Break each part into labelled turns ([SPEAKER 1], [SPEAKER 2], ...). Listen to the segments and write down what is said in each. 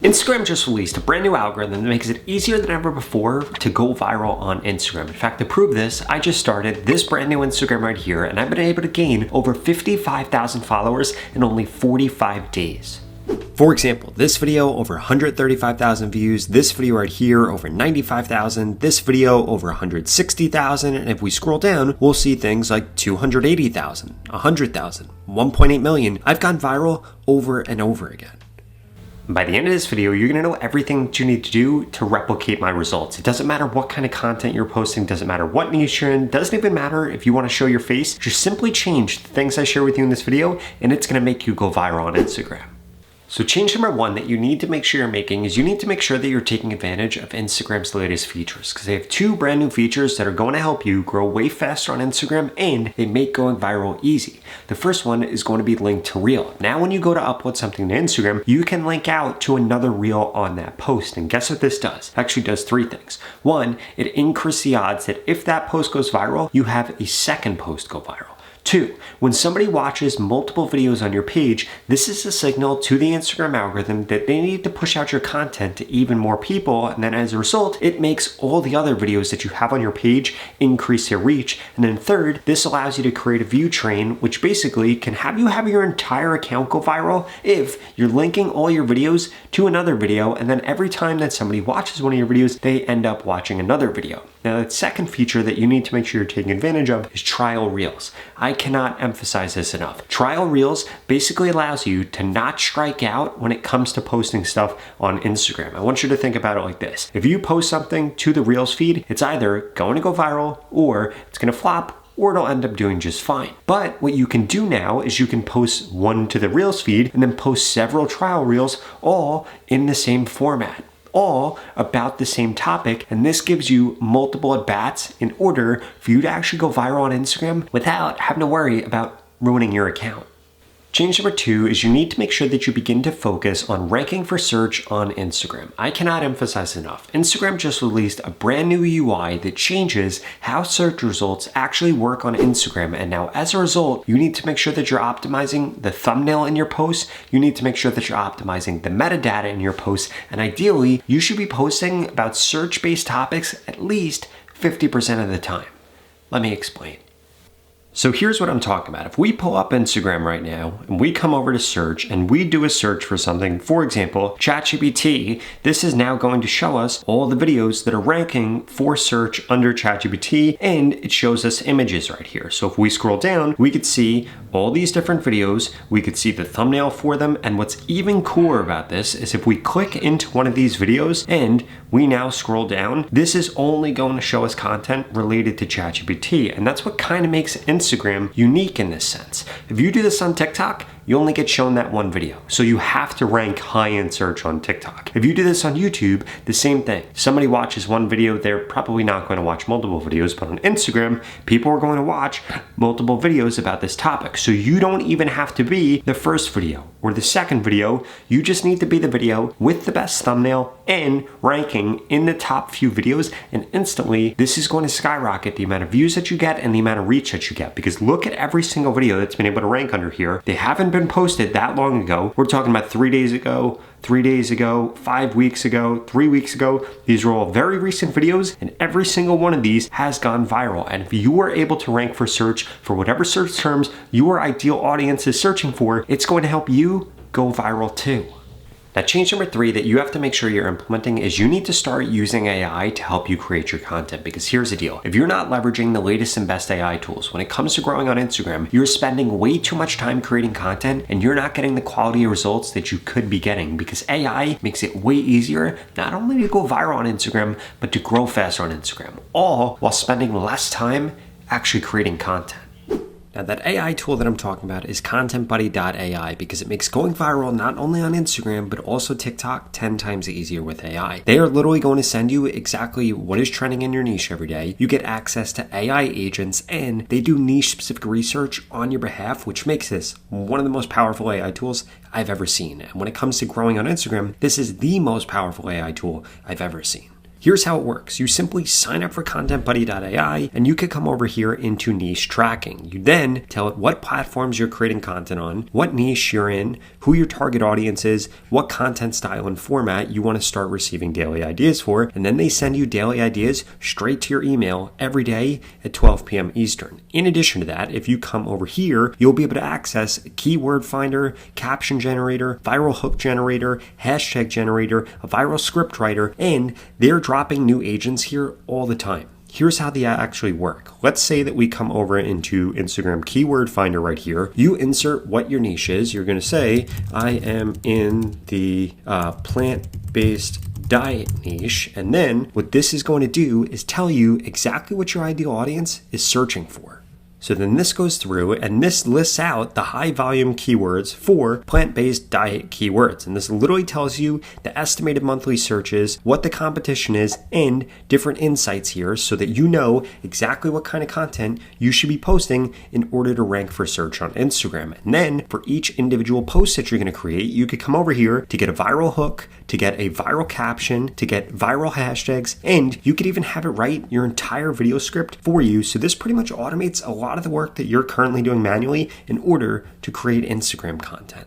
[SPEAKER 1] Instagram just released a brand new algorithm that makes it easier than ever before to go viral on Instagram. In fact, to prove this, I just started this brand new Instagram right here, and I've been able to gain over 55,000 followers in only 45 days. For example, this video over 135,000 views, this video right here over 95,000, this video over 160,000, and if we scroll down, we'll see things like 280,000, 100,000, 1.8 million. I've gone viral over and over again. By the end of this video, you're gonna know everything that you need to do to replicate my results. It doesn't matter what kind of content you're posting, doesn't matter what niche you're in, doesn't even matter if you wanna show your face, just simply change the things I share with you in this video and it's gonna make you go viral on Instagram. So change number one that you need to make sure you're making is you need to make sure that you're taking advantage of Instagram's latest features, because they have two brand new features that are going to help you grow way faster on Instagram and they make going viral easy. The first one is going to be linked to Reel. Now when you go to upload something to Instagram, you can link out to another Reel on that post. And guess what this does? It actually does three things. One, it increases the odds that if that post goes viral, you have a second post go viral. Two, when somebody watches multiple videos on your page, this is a signal to the Instagram algorithm that they need to push out your content to even more people, and then as a result, it makes all the other videos that you have on your page increase their reach. And then third, this allows you to create a view train, which basically can have you have your entire account go viral if you're linking all your videos to another video, and then every time that somebody watches one of your videos, they end up watching another video. Now, the second feature that you need to make sure you're taking advantage of is trial reels. I cannot emphasize this enough. Trial reels basically allows you to not strike out when it comes to posting stuff on Instagram. I want you to think about it like this. If you post something to the Reels feed, it's either going to go viral or it's going to flop, or it'll end up doing just fine. But what you can do now is you can post one to the Reels feed and then post several trial reels all in the same format, all about the same topic, and this gives you multiple at-bats in order for you to actually go viral on Instagram without having to worry about ruining your account. Change number two is you need to make sure that you begin to focus on ranking for search on Instagram. I cannot emphasize enough. Instagram just released a brand new UI that changes how search results actually work on Instagram. And now as a result, you need to make sure that you're optimizing the thumbnail in your post. You need to make sure that you're optimizing the metadata in your post. And ideally, you should be posting about search-based topics at least 50% of the time. Let me explain. So here's what I'm talking about. If we pull up Instagram right now and we come over to search and we do a search for something, for example, ChatGPT, this is now going to show us all the videos that are ranking for search under ChatGPT, and it shows us images right here. So if we scroll down, we could see all these different videos, we could see the thumbnail for them, and what's even cooler about this is if we click into one of these videos and we now scroll down, this is only going to show us content related to ChatGPT, and that's what kind of makes Instagram unique in this sense. If you do this on TikTok, you only get shown that one video. So you have to rank high in search on TikTok. If you do this on YouTube, the same thing. Somebody watches one video, they're probably not going to watch multiple videos, but on Instagram, people are going to watch multiple videos about this topic. So you don't even have to be the first video or the second video. You just need to be the video with the best thumbnail and ranking in the top few videos, and instantly this is going to skyrocket the amount of views that you get and the amount of reach that you get, because look at every single video that's been able to rank under here. They haven't been posted that long ago. We're talking about 3 days ago, 5 weeks ago, 3 weeks ago. These are all very recent videos, and every single one of these has gone viral. And if you are able to rank for search for whatever search terms your ideal audience is searching for, it's going to help you go viral too. Now, change number three that you have to make sure you're implementing is you need to start using AI to help you create your content, because here's the deal. If you're not leveraging the latest and best AI tools when it comes to growing on Instagram, you're spending way too much time creating content and you're not getting the quality of results that you could be getting, because AI makes it way easier not only to go viral on Instagram, but to grow faster on Instagram, all while spending less time actually creating content. Now, that AI tool that I'm talking about is ContentBuddy.ai, because it makes going viral not only on Instagram, but also TikTok 10 times easier with AI. They are literally going to send you exactly what is trending in your niche every day. You get access to AI agents, and they do niche-specific research on your behalf, which makes this one of the most powerful AI tools I've ever seen. And when it comes to growing on Instagram, this is the most powerful AI tool I've ever seen. Here's how it works. You simply sign up for ContentBuddy.ai and you can come over here into niche tracking. You then tell it what platforms you're creating content on, what niche you're in, who your target audience is, what content style and format you want to start receiving daily ideas for, and then they send you daily ideas straight to your email every day at 12 p.m. Eastern. In addition to that, if you come over here, you'll be able to access Keyword Finder, Caption Generator, Viral Hook Generator, Hashtag Generator, a Viral Script Writer, and they're dropping new agents here all the time. Here's how they actually work. Let's say that we come over into Instagram Keyword Finder right here. You insert what your niche is. You're going to say, I am in the plant-based diet niche. And then what this is going to do is tell you exactly what your ideal audience is searching for. So then this goes through and this lists out the high volume keywords for plant-based diet keywords. And this literally tells you the estimated monthly searches, what the competition is, and different insights here so that you know exactly what kind of content you should be posting in order to rank for search on Instagram. And then for each individual post that you're going to create, you could come over here to get a viral hook, to get a viral caption, to get viral hashtags, and you could even have it write your entire video script for you. So this pretty much automates a lot of the work that you're currently doing manually in order to create Instagram content.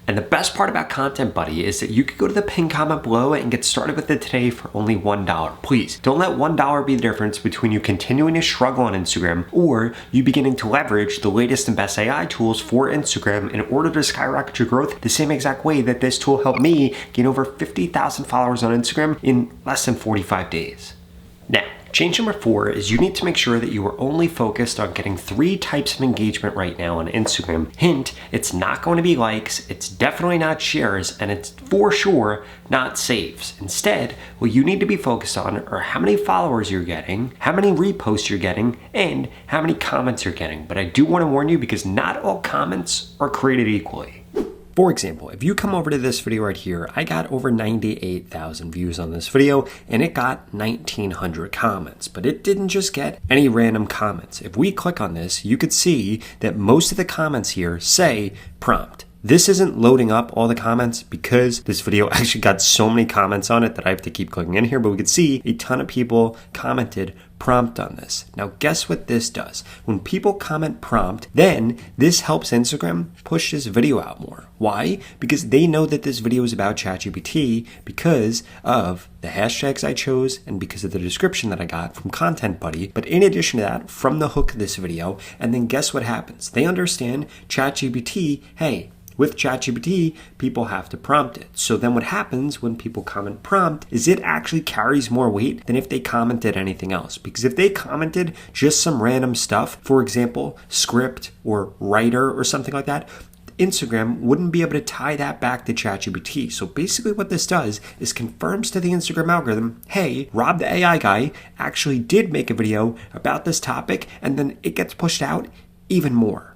[SPEAKER 1] And the best part about Content Buddy is that you could go to the pinned comment below and get started with it today for only $1. Please don't let $1 be the difference between you continuing to struggle on Instagram or you beginning to leverage the latest and best AI tools for Instagram in order to skyrocket your growth the same exact way that this tool helped me gain over 50,000 followers on Instagram in less than 45 days. Now, change number 4 is you need to make sure that you are only focused on getting 3 types of engagement right now on Instagram. Hint, it's not going to be likes, it's definitely not shares, and it's for sure not saves. Instead, what you need to be focused on are how many followers you're getting, how many reposts you're getting, and how many comments you're getting. But I do want to warn you because not all comments are created equally. For example, if you come over to this video right here, I got over 98,000 views on this video and it got 1,900 comments, but it didn't just get any random comments. If we click on this, you could see that most of the comments here say prompt. This isn't loading up all the comments because this video actually got so many comments on it that I have to keep clicking in here, but we could see a ton of people commented prompt on this. Now guess what this does? When people comment prompt, then this helps Instagram push this video out more. Why? Because they know that this video is about ChatGPT because of the hashtags I chose and because of the description that I got from Content Buddy. But in addition to that, from the hook of this video, and then guess what happens? They understand ChatGPT, hey, with ChatGPT, people have to prompt it. So then what happens when people comment prompt is it actually carries more weight than if they commented anything else. Because if they commented just some random stuff, for example, script or writer or something like that, Instagram wouldn't be able to tie that back to ChatGPT. So basically what this does is confirms to the Instagram algorithm, hey, Rob the AI guy actually did make a video about this topic, and then it gets pushed out even more.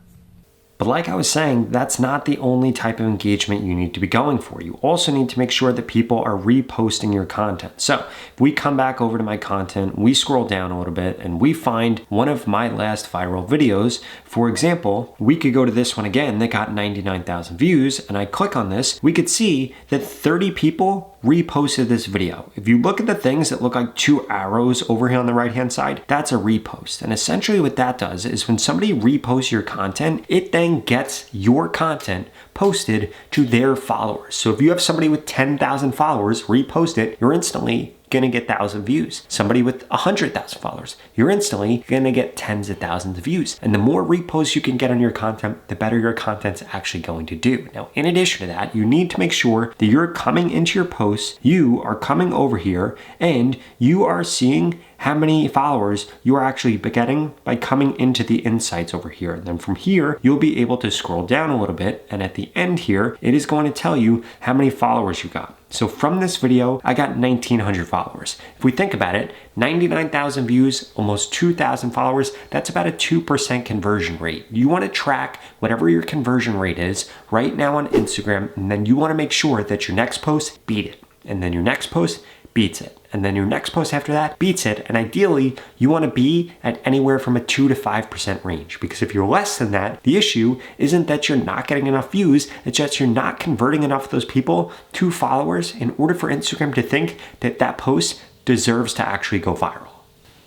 [SPEAKER 1] But like I was saying, that's not the only type of engagement you need to be going for. You also need to make sure that people are reposting your content. So if we come back over to my content, we scroll down a little bit and we find one of my last viral videos. For example, we could go to this one again that got 99,000 views, and I click on this, we could see that 30 people reposted this video. If you look at the things that look like 2 arrows over here on the right hand side, that's a repost. And essentially what that does is when somebody reposts your content, it then gets your content posted to their followers. So if you have somebody with 10,000 followers repost it, you're instantly gonna get 1,000 views. Somebody with 100,000 followers, you're instantly gonna get tens of thousands of views. And the more reposts you can get on your content, the better your content's actually going to do. Now, in addition to that, you need to make sure that you're coming into your posts, you are coming over here, and you are seeing how many followers you are actually getting by coming into the insights over here. And then from here, you'll be able to scroll down a little bit, and at the end here, it is going to tell you how many followers you got. So from this video, I got 1,900 followers. If we think about it, 99,000 views, almost 2,000 followers, that's about a 2% conversion rate. You want to track whatever your conversion rate is right now on Instagram, and then you want to make sure that your next post beat it. And then your next post beats it. And then your next post after that beats it. And ideally, you want to be at anywhere from a 2 to 5% range. Because if you're less than that, the issue isn't that you're not getting enough views, it's that you're not converting enough of those people to followers in order for Instagram to think that that post deserves to actually go viral.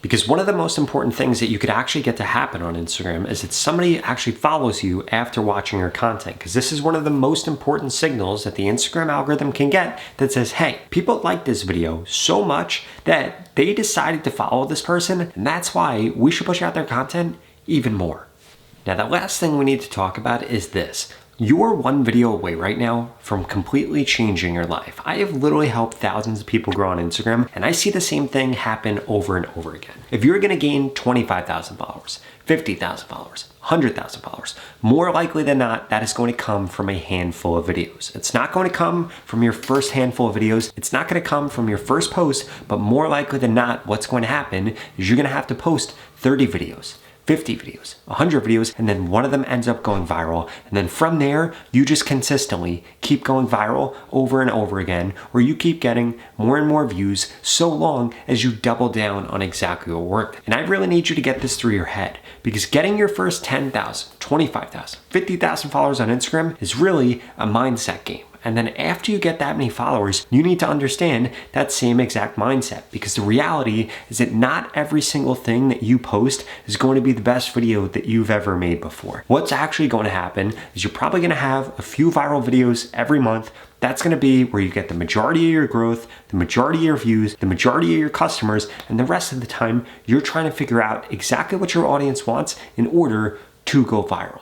[SPEAKER 1] Because one of the most important things that you could actually get to happen on Instagram is that somebody actually follows you after watching your content. Because this is one of the most important signals that the Instagram algorithm can get that says, hey, people like this video so much that they decided to follow this person, and that's why we should push out their content even more. Now, the last thing we need to talk about is this. You are one video away right now from completely changing your life. I have literally helped thousands of people grow on Instagram, and I see the same thing happen over and over again. If you're gonna gain 25,000 followers, 50,000 followers, 100,000 followers, more likely than not, that is going to come from a handful of videos. It's not going to come from your first handful of videos. It's not gonna come from your first post, but more likely than not, what's going to happen is you're gonna have to post 30 videos. 50 videos, 100 videos, and then one of them ends up going viral. And then from there, you just consistently keep going viral over and over again, where you keep getting more and more views so long as you double down on exactly what worked. And I really need you to get this through your head, because getting your first 10,000, 25,000, 50,000 followers on Instagram is really a mindset game. And then after you get that many followers, you need to understand that same exact mindset, because the reality is that not every single thing that you post is going to be the best video that you've ever made before. What's actually going to happen is you're probably going to have a few viral videos every month. That's going to be where you get the majority of your growth, the majority of your views, the majority of your customers, and the rest of the time, you're trying to figure out exactly what your audience wants in order to go viral.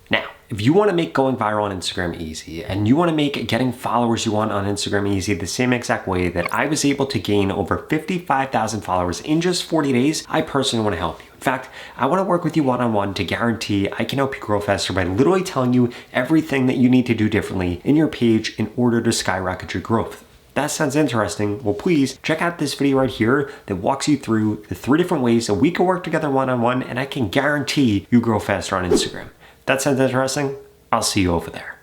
[SPEAKER 1] Now, if you want to make going viral on Instagram easy, and you want to make getting followers you want on Instagram easy the same exact way that I was able to gain over 55,000 followers in just 40 days, I personally want to help you. In fact, I want to work with you one-on-one to guarantee I can help you grow faster by literally telling you everything that you need to do differently in your page in order to skyrocket your growth. If that sounds interesting, well, please check out this video right here that walks you through the 3 different ways that we can work together one-on-one, and I can guarantee you grow faster on Instagram. That sounds interesting? I'll see you over there.